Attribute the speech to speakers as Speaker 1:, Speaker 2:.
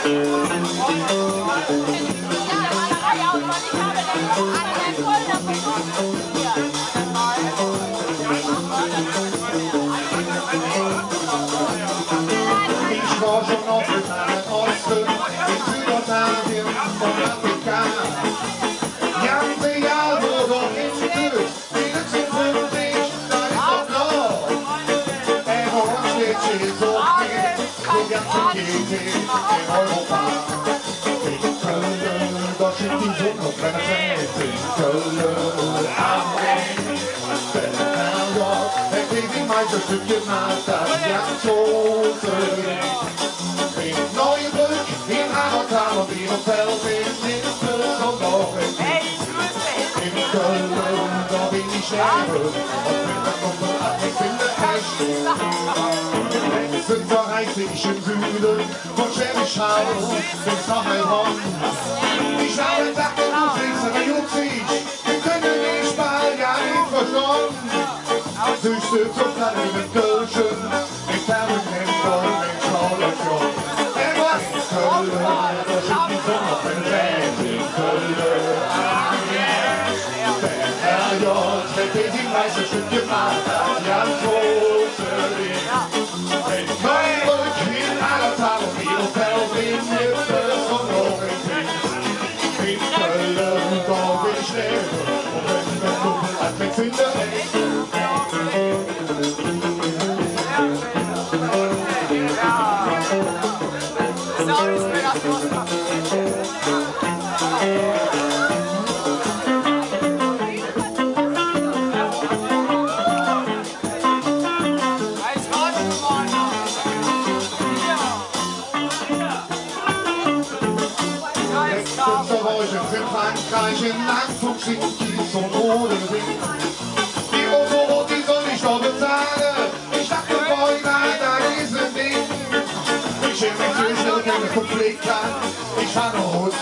Speaker 1: Ich war schon oft in meinem Osten, in Südostasien und Afrika. Ganze Jahr nur doch in Tüß, wieder zu 50, da ist doch noch. Wo uns steht, so geht, so ganze Kette in Europa. In Köln, da steht die Sonne auf meiner Seite. In Köln, am Ring, der kriegt die Meisterstücke nach das Jahrtausend. In Neubrück, in Ammertal und in Feld, in Nippes und noch in Köln, da bin ich sterbe und bin der Kumpel ab, ich bin der Echt. Letztens verreiste ich im Süden von Schwäbisch Hall bis nach Heilbronn. Ich habe gedacht, du fliegst, aber jutzig, wir können nicht mal gar nicht verstanden. Süße zum kleinen Kölschen, mit Perlen, Gold, mit Schauletion. Was in Köln, da steht die Sonne auf den Welt in Köln. Der Herrgott, der die meiste Stück gemacht hat, ja so in Neubrück, in Ammertal und Bielefeld, in Nippes und noch in Pink. In Köln, da will ich leben, und wenn der Kumpel hat mich in der Echt. In Frankreich, in Landflug sind Kies und Rodensee. Die Autoroute, die soll ich doch bezahlen. Ich dachte, boy, da ist ein Ding. Ich schäme mich zu schnell, keine Konflikt an. Ich fahre nur Hose,